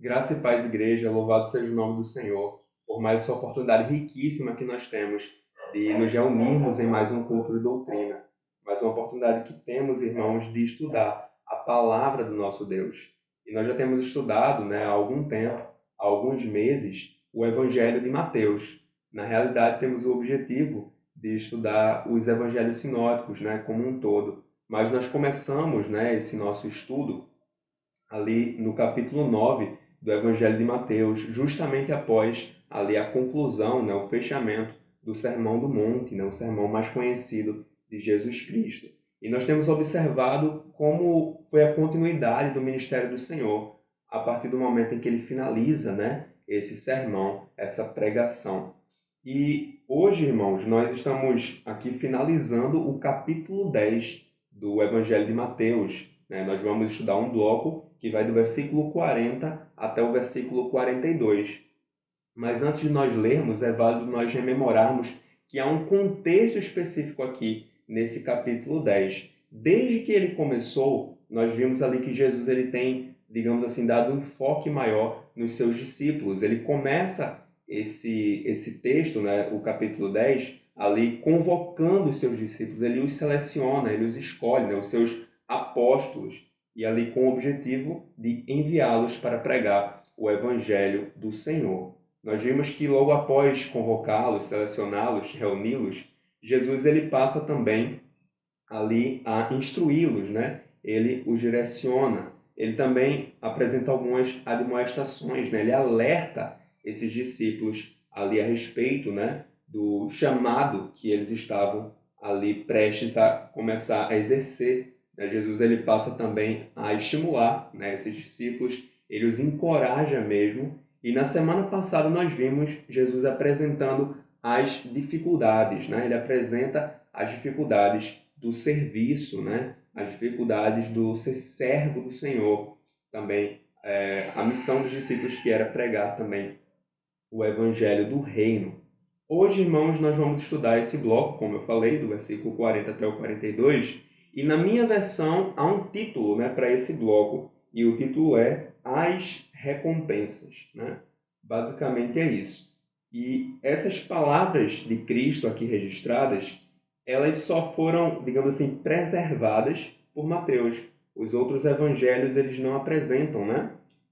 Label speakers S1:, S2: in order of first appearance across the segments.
S1: Graça e paz, igreja, louvado seja o nome do Senhor, por mais essa oportunidade riquíssima que nós temos de nos reunirmos em mais um culto de doutrina, mais uma oportunidade que temos, irmãos, de estudar a palavra do nosso Deus. E nós já temos estudado, há algum tempo, há alguns meses, o Evangelho de Mateus. Na realidade, temos o objetivo de estudar os evangelhos sinóticos, como um todo. Mas nós começamos, esse nosso estudo ali no capítulo 9 do Evangelho de Mateus, justamente após ali a conclusão, o fechamento do Sermão do Monte, o sermão mais conhecido de Jesus Cristo. E nós temos observado como foi a continuidade do ministério do Senhor a partir do momento em que ele finaliza, esse sermão, essa pregação. E hoje, irmãos, nós estamos aqui finalizando o capítulo 10 do Evangelho de Mateus. Nós vamos estudar um bloco que vai do versículo 40 até o versículo 42. Mas antes de nós lermos, é válido nós rememorarmos que há um contexto específico aqui nesse capítulo 10. Desde que ele começou, nós vimos ali que Jesus ele tem, digamos assim, dado um enfoque maior nos seus discípulos. Ele começa esse texto, o capítulo 10, ali convocando os seus discípulos. Ele os seleciona, ele os escolhe, os seus apóstolos, e ali com o objetivo de enviá-los para pregar o evangelho do Senhor. Nós vimos que logo após convocá-los, selecioná-los, reuni-los, Jesus ele passa também ali a instruí-los, Ele os direciona. Ele também apresenta algumas admoestações, Ele alerta esses discípulos ali a respeito, do chamado que eles estavam ali prestes a começar a exercer. Jesus ele passa também a estimular, esses discípulos, ele os encoraja mesmo. E na semana passada nós vimos Jesus apresentando as dificuldades, Ele apresenta as dificuldades do serviço, as dificuldades do ser servo do Senhor. Também a missão dos discípulos que era pregar também o evangelho do reino. Hoje, irmãos, nós vamos estudar esse bloco, como eu falei, do versículo 40 até o 42, e na minha versão há um título para esse bloco, e o título é As Recompensas. Basicamente é isso. E essas palavras de Cristo aqui registradas, elas só foram, digamos assim, preservadas por Mateus. Os outros evangelhos, eles não apresentam,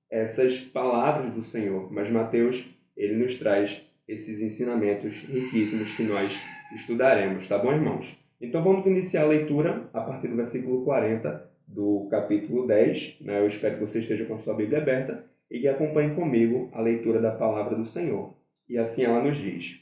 S1: essas palavras do Senhor, mas Mateus, ele nos traz esses ensinamentos riquíssimos que nós estudaremos, tá bom, irmãos? Então vamos iniciar a leitura a partir do versículo 40 do capítulo 10. Eu espero que você esteja com a sua Bíblia aberta e que acompanhe comigo a leitura da palavra do Senhor. E assim ela nos diz: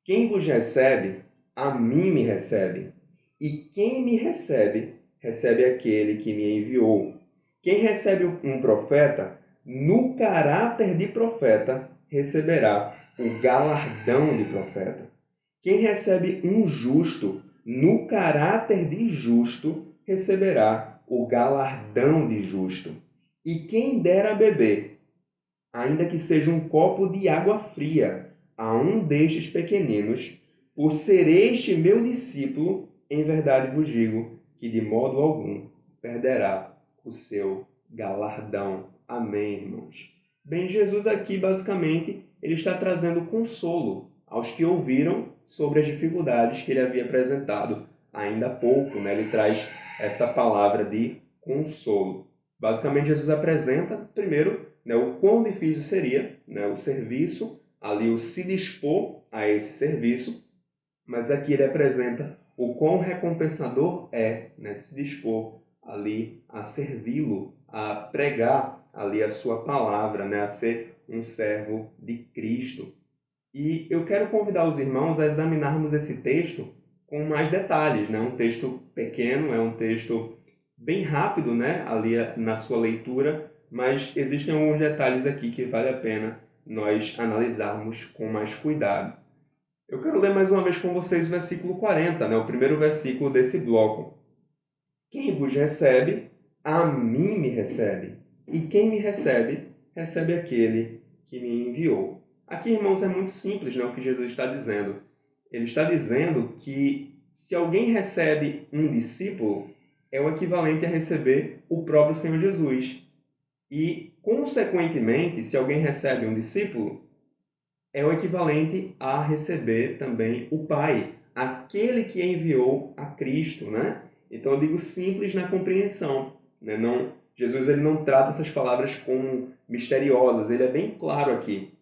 S1: Quem vos recebe, a mim me recebe, e quem me recebe, recebe aquele que me enviou. Quem recebe um profeta, no caráter de profeta, receberá o galardão de profeta. Quem recebe um justo, no caráter de justo, receberá o galardão de justo. E quem der a beber, ainda que seja um copo de água fria, a um destes pequeninos, por ser este meu discípulo, em verdade vos digo que de modo algum perderá o seu galardão. Amém, irmãos? Bem, Jesus aqui, basicamente, ele está trazendo consolo aos que ouviram sobre as dificuldades que ele havia apresentado ainda há pouco. Ele traz essa palavra de consolo. Basicamente, Jesus apresenta, primeiro, o quão difícil seria o serviço, ali o se dispor a esse serviço, mas aqui ele apresenta o quão recompensador é se dispor ali a servi-lo, a pregar ali a sua palavra, a ser um servo de Cristo. E eu quero convidar os irmãos a examinarmos esse texto com mais detalhes. Um texto pequeno, é um texto bem rápido ali na sua leitura, mas existem alguns detalhes aqui que vale a pena nós analisarmos com mais cuidado. Eu quero ler mais uma vez com vocês o versículo 40, o primeiro versículo desse bloco. Quem vos recebe, a mim me recebe. E quem me recebe, recebe aquele que me enviou. Aqui, irmãos, é muito simples o que Jesus está dizendo. Ele está dizendo que se alguém recebe um discípulo, é o equivalente a receber o próprio Senhor Jesus. E, consequentemente, se alguém recebe um discípulo, é o equivalente a receber também o Pai, aquele que enviou a Cristo, né? Então eu digo simples na compreensão, né? Não, Jesus ele não trata essas palavras como misteriosas, ele é bem claro aqui,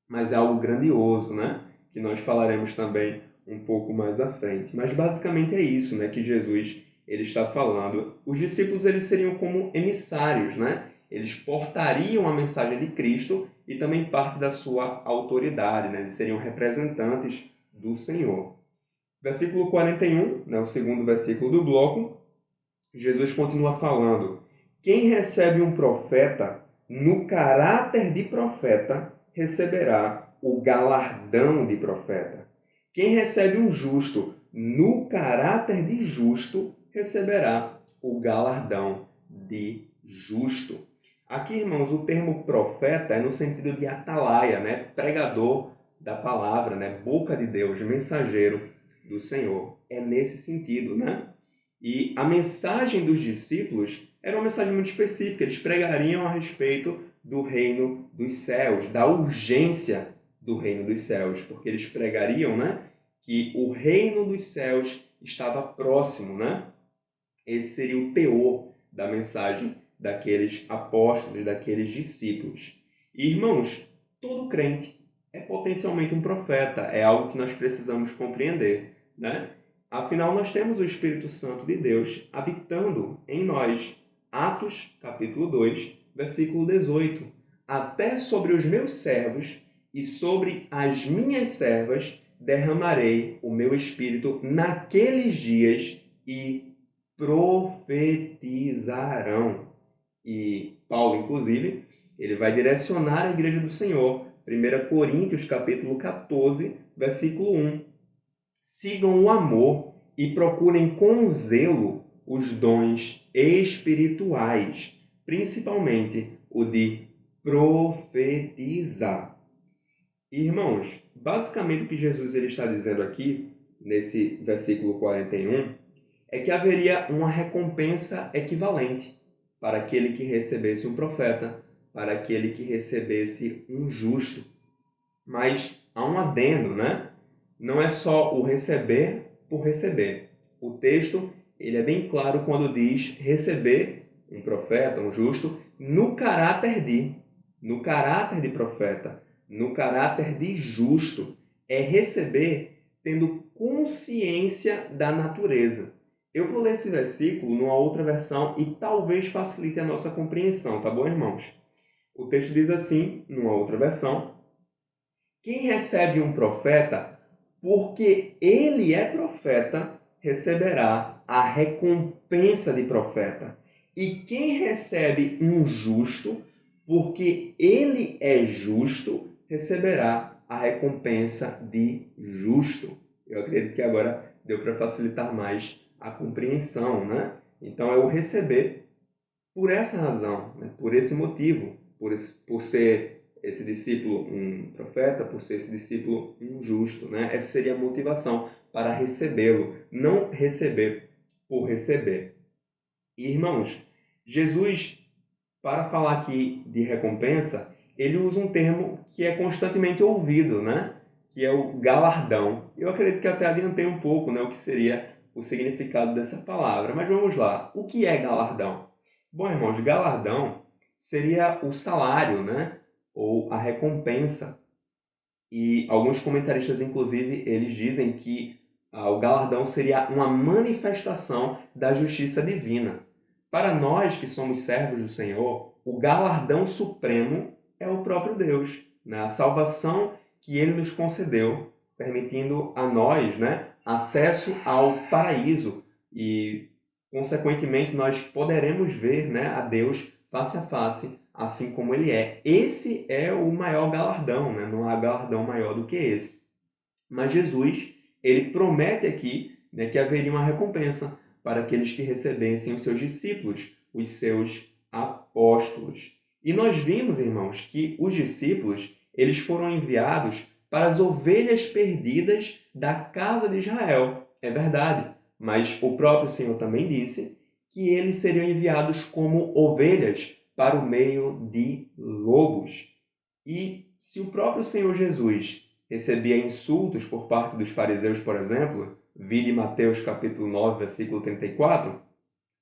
S1: mas é algo grandioso, né? Que nós falaremos também um pouco mais à frente. Mas basicamente é isso, né? Que Jesus ele está falando. Os discípulos eles seriam como emissários, né? Eles portariam a mensagem de Cristo e também parte da sua autoridade, né? Eles seriam representantes do Senhor. Versículo 41, né? O segundo versículo do bloco, Jesus continua falando: quem recebe um profeta no caráter de profeta receberá o galardão de profeta. Quem recebe um justo no caráter de justo receberá o galardão de justo. Aqui, irmãos, o termo profeta é no sentido de atalaia, né? Pregador da palavra, né? Boca de Deus, mensageiro do Senhor. É nesse sentido, né? E a mensagem dos discípulos era uma mensagem muito específica. Eles pregariam a respeito do reino dos céus, da urgência do reino dos céus, porque eles pregariam, né, que o reino dos céus estava próximo, né? Esse seria o teor da mensagem daqueles apóstolos, daqueles discípulos. E, irmãos, todo crente é potencialmente um profeta, é algo que nós precisamos compreender, né? Afinal, nós temos o Espírito Santo de Deus habitando em nós. Atos, capítulo 2, versículo 18. Até sobre os meus servos e sobre as minhas servas derramarei o meu Espírito naqueles dias e profetizarão. E Paulo, inclusive, ele vai direcionar a igreja do Senhor. 1 Coríntios, capítulo 14, versículo 1. Sigam o amor e procurem com zelo os dons espirituais, principalmente o de profetizar. Irmãos, basicamente o que Jesus ele está dizendo aqui, nesse versículo 41, é que haveria uma recompensa equivalente para aquele que recebesse um profeta, para aquele que recebesse um justo. Mas há um adendo, né? Não é só o receber por receber. O texto ele é bem claro quando diz receber um profeta, um justo, no caráter de profeta, no caráter de justo. É receber tendo consciência da natureza. Eu vou ler esse versículo numa outra versão e talvez facilite a nossa compreensão, tá bom, irmãos? O texto diz assim, numa outra versão: quem recebe um profeta, porque ele é profeta, receberá a recompensa de profeta. E quem recebe um justo, porque ele é justo, receberá a recompensa de justo. Eu acredito que agora deu para facilitar mais a compreensão, né? Então é o receber por essa razão, né? Por esse motivo, por ser esse discípulo um profeta, por ser esse discípulo um justo, né? Essa seria a motivação para recebê-lo, não receber por receber. E, irmãos, Jesus, para falar aqui de recompensa, ele usa um termo que é constantemente ouvido, né? Que é o galardão. Eu acredito que até adiantei um pouco, né, o que seria o significado dessa palavra. Mas vamos lá. O que é galardão? Bom, irmãos, galardão seria o salário, né? Ou a recompensa. E alguns comentaristas, inclusive, eles dizem que o galardão seria uma manifestação da justiça divina. Para nós que somos servos do Senhor, o galardão supremo é o próprio Deus, né? A salvação que Ele nos concedeu, permitindo a nós, né, acesso ao paraíso e, consequentemente, nós poderemos ver, né, a Deus face a face, assim como Ele é. Esse é o maior galardão, né? Não há galardão maior do que esse. Mas Jesus, ele promete aqui, né, que haveria uma recompensa para aqueles que recebessem os seus discípulos, os seus apóstolos. E nós vimos, irmãos, que os discípulos, eles foram enviados para as ovelhas perdidas da casa de Israel. É verdade, mas o próprio Senhor também disse que eles seriam enviados como ovelhas para o meio de lobos. E se o próprio Senhor Jesus recebia insultos por parte dos fariseus, por exemplo, vide Mateus capítulo 9, versículo 34,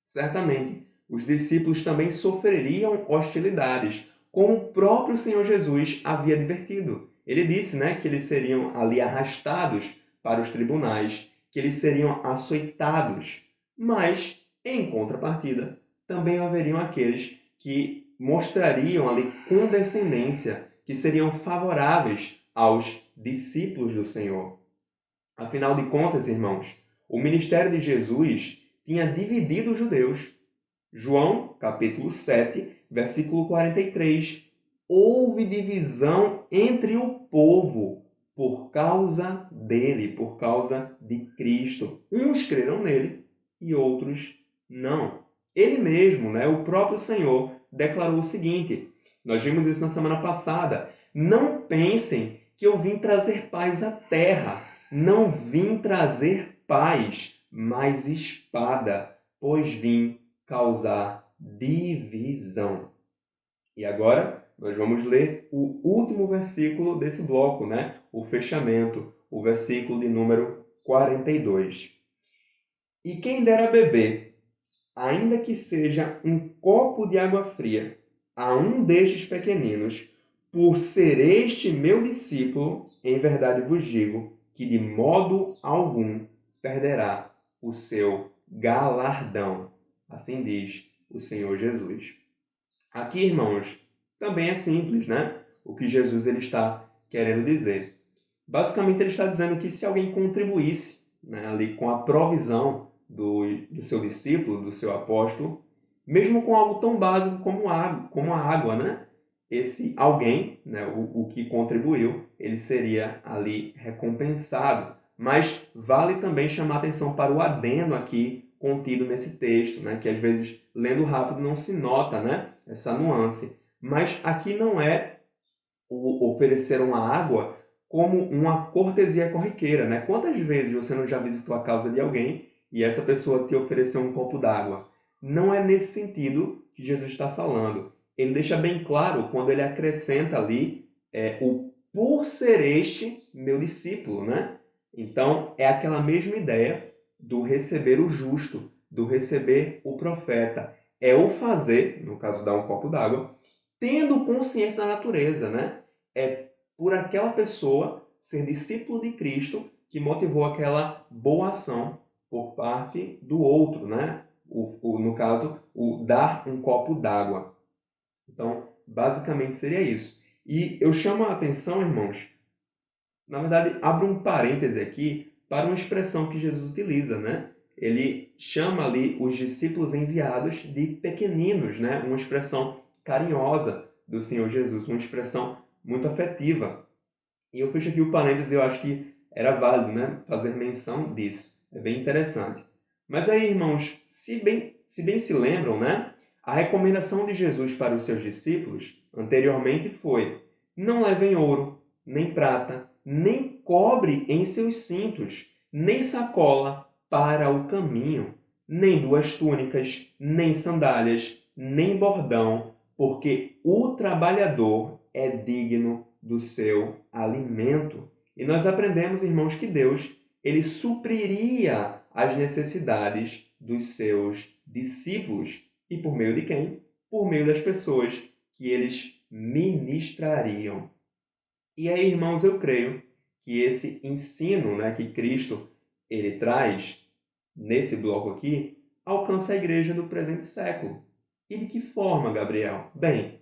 S1: certamente os discípulos também sofreriam hostilidades, como o próprio Senhor Jesus havia advertido. Ele disse, que eles seriam ali arrastados para os tribunais, que eles seriam açoitados. Mas, em contrapartida, também haveriam aqueles que mostrariam ali condescendência, que seriam favoráveis aos discípulos do Senhor. Afinal de contas, irmãos, o ministério de Jesus tinha dividido os judeus. João, capítulo 7, versículo 43. Houve divisão entre o povo por causa dele, por causa de Cristo. Uns creram nele e outros não. Ele mesmo, o próprio Senhor, declarou o seguinte, nós vimos isso na semana passada, não pensem que eu vim trazer paz à terra, não vim trazer paz, mas espada, pois vim causar divisão. E agora nós vamos ler o último versículo desse bloco, o fechamento, o versículo de número 42. E quem dera beber, ainda que seja um copo de água fria, a um destes pequeninos, por ser este meu discípulo, em verdade vos digo, que de modo algum perderá o seu galardão. Assim diz o Senhor Jesus. Aqui, irmãos, também é simples, o que Jesus ele está querendo dizer. Basicamente, ele está dizendo que se alguém contribuísse ali com a provisão do seu discípulo, do seu apóstolo, mesmo com algo tão básico como a água, esse alguém, o que contribuiu, ele seria ali recompensado. Mas vale também chamar atenção para o adendo aqui contido nesse texto, que às vezes, lendo rápido, não se nota essa nuance. Mas aqui não é o oferecer uma água como uma cortesia corriqueira. Quantas vezes você não já visitou a casa de alguém e essa pessoa te ofereceu um copo d'água? Não é nesse sentido que Jesus está falando. Ele deixa bem claro quando ele acrescenta ali o por ser este meu discípulo. Então, é aquela mesma ideia do receber o justo, do receber o profeta. É o fazer, no caso, dar um copo d'água, tendo consciência da natureza. É por aquela pessoa ser discípulo de Cristo que motivou aquela boa ação por parte do outro, no caso, o dar um copo d'água. Então, basicamente seria isso. E eu chamo a atenção, irmãos, na verdade, abro um parêntese aqui para uma expressão que Jesus utiliza, Ele chama ali os discípulos enviados de pequeninos, Uma expressão carinhosa do Senhor Jesus, uma expressão muito afetiva. E eu fecho aqui o parêntese, eu acho que era válido, fazer menção disso. É bem interessante. Mas aí, irmãos, se bem se lembram, a recomendação de Jesus para os seus discípulos anteriormente foi: não levem ouro, nem prata, nem cobre em seus cintos, nem sacola para o caminho, nem duas túnicas, nem sandálias, nem bordão, porque o trabalhador é digno do seu alimento. E nós aprendemos, irmãos, que Deus ele supriria as necessidades dos seus discípulos. E por meio de quem? Por meio das pessoas que eles ministrariam. E aí, irmãos, eu creio que esse ensino que Cristo ele traz nesse bloco aqui alcança a igreja do presente século. E de que forma, Gabriel? Bem,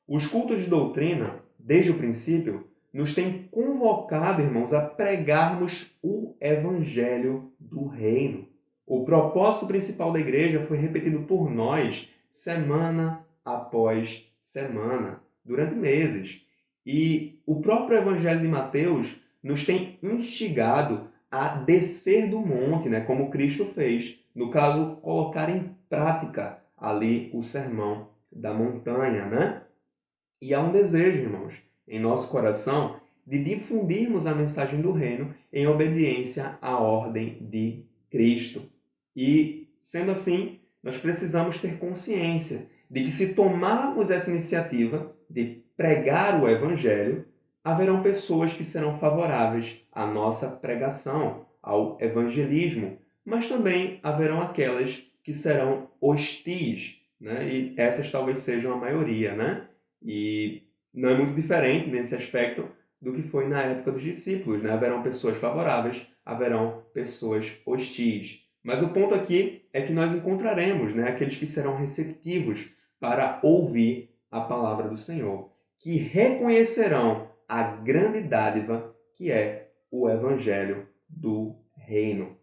S1: os cultos de doutrina, desde o princípio, nos têm convocado, irmãos, a pregarmos o evangelho do reino. O propósito principal da igreja foi repetido por nós semana após semana, durante meses. E o próprio evangelho de Mateus nos tem instigado a descer do monte, como Cristo fez. No caso, colocar em prática ali o sermão da montanha, E há um desejo, irmãos, em nosso coração de difundirmos a mensagem do reino em obediência à ordem de Cristo. E, sendo assim, nós precisamos ter consciência de que se tomarmos essa iniciativa de pregar o Evangelho, haverão pessoas que serão favoráveis à nossa pregação, ao evangelismo, mas também haverão aquelas que serão hostis, né? E essas talvez sejam a maioria, né? E não é muito diferente nesse aspecto do que foi na época dos discípulos, né? Haverão pessoas favoráveis, haverão pessoas hostis. Mas o ponto aqui é que nós encontraremos, né, aqueles que serão receptivos para ouvir a palavra do Senhor, que reconhecerão a grande dádiva que é o Evangelho do Reino.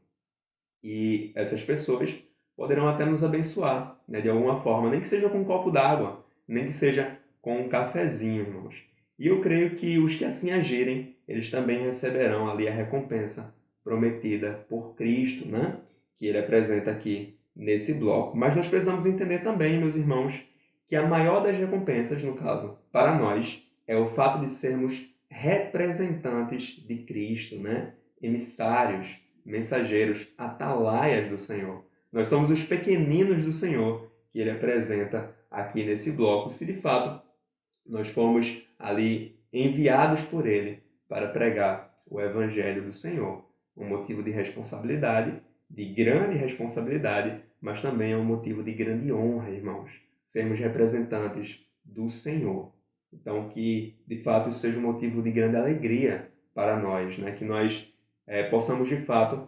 S1: E essas pessoas poderão até nos abençoar, né, de alguma forma, nem que seja com um copo d'água, nem que seja com um cafezinho, irmãos. E eu creio que os que assim agirem, eles também receberão ali a recompensa prometida por Cristo, né? Que ele apresenta aqui nesse bloco. Mas nós precisamos entender também, meus irmãos, que a maior das recompensas, no caso, para nós, é o fato de sermos representantes de Cristo, né? Emissários, mensageiros, atalaias do Senhor. Nós somos os pequeninos do Senhor que ele apresenta aqui nesse bloco, se de fato nós fomos ali enviados por ele para pregar o Evangelho do Senhor. Um motivo de responsabilidade, de grande responsabilidade, mas também é um motivo de grande honra, irmãos. Sermos representantes do Senhor. Então, que de fato isso seja um motivo de grande alegria para nós, né? Que nós possamos de fato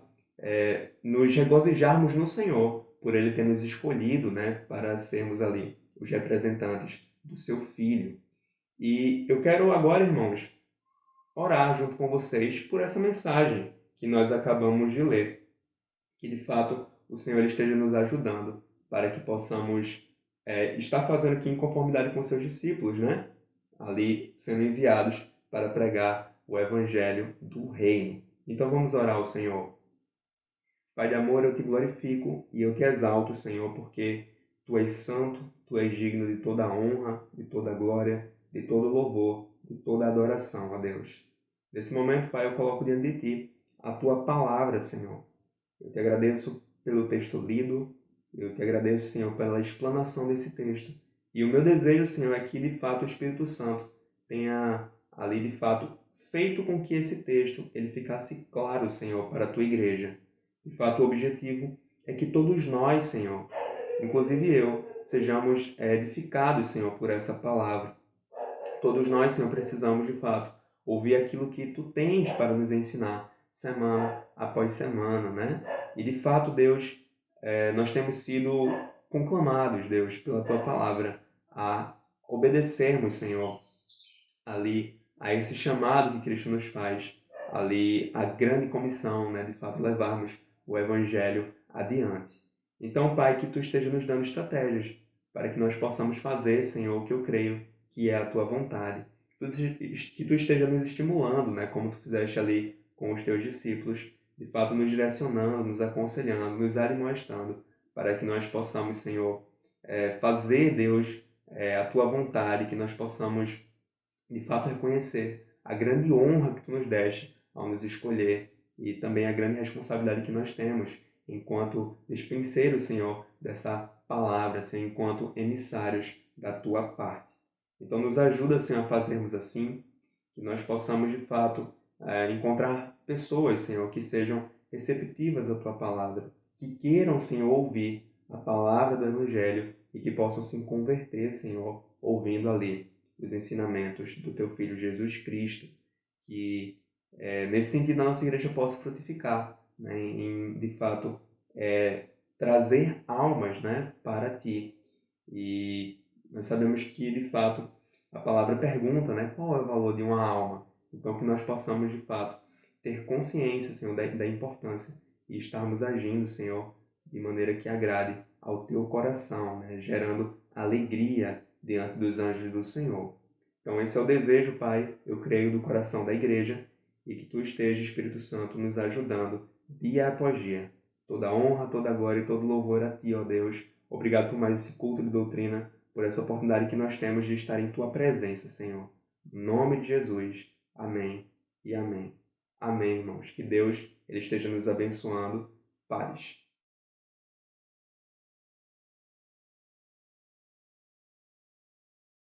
S1: nos regozijarmos no Senhor por ele ter nos escolhido, né, para sermos ali os representantes do seu Filho. E eu quero agora, irmãos, orar junto com vocês por essa mensagem que nós acabamos de ler. Que de fato o Senhor esteja nos ajudando para que possamos estar fazendo aqui em conformidade com seus discípulos, né? Ali sendo enviados para pregar o Evangelho do Reino. Então vamos orar ao Senhor. Pai de amor, eu te glorifico e eu te exalto, Senhor, porque Tu és santo, Tu és digno de toda a honra, de toda a glória, de todo o louvor, de toda a adoração, ó Deus. Nesse momento, Pai, eu coloco diante de Ti a Tua palavra, Senhor. Eu te agradeço pelo texto lido, eu te agradeço, Senhor, pela explanação desse texto. E o meu desejo, Senhor, é que, de fato, o Espírito Santo tenha ali, de fato, feito com que esse texto ele ficasse claro, Senhor, para a Tua igreja. De fato, o objetivo é que todos nós, Senhor, inclusive eu, sejamos edificados, Senhor, por essa palavra. Todos nós, Senhor, precisamos, de fato, ouvir aquilo que Tu tens para nos ensinar, semana após semana, né? E, de fato, Deus, nós temos sido conclamados, Deus, pela Tua palavra, a obedecermos, Senhor, ali a esse chamado que Cristo nos faz, ali a grande comissão, né, de fato levarmos o Evangelho adiante. Então, Pai, que Tu esteja nos dando estratégias para que nós possamos fazer, Senhor, o que eu creio que é a Tua vontade. Que Tu esteja nos estimulando, né, como Tu fizeste ali com os Teus discípulos, de fato nos direcionando, nos aconselhando, nos admoestando, para que nós possamos, Senhor, fazer, Deus, a Tua vontade, que nós possamos de fato reconhecer a grande honra que Tu nos deste ao nos escolher e também a grande responsabilidade que nós temos enquanto despenseiros, Senhor, dessa palavra, Senhor, enquanto emissários da Tua parte. Então nos ajuda, Senhor, a fazermos assim, que nós possamos de fato encontrar pessoas, Senhor, que sejam receptivas à Tua palavra, que queiram, Senhor, ouvir a palavra do Evangelho e que possam se converter, Senhor, ouvindo ali os ensinamentos do Teu Filho Jesus Cristo, que nesse sentido a nossa igreja possa frutificar, né, em de fato trazer almas, né, para Ti. E nós sabemos que de fato a palavra pergunta, né, qual é o valor de uma alma. Então que nós possamos de fato ter consciência, Senhor, da importância e estarmos agindo, Senhor, de maneira que agrade ao Teu coração, né, gerando alegria diante dos anjos do Senhor. Então esse é o desejo, Pai, eu creio, do coração da igreja, e que Tu esteja, Espírito Santo, nos ajudando dia após dia. Toda honra, toda glória e todo louvor a Ti, ó Deus. Obrigado por mais esse culto de doutrina, por essa oportunidade que nós temos de estar em Tua presença, Senhor. Em nome de Jesus. Amém e amém. Amém, irmãos. Que Deus ele esteja nos abençoando. Paz.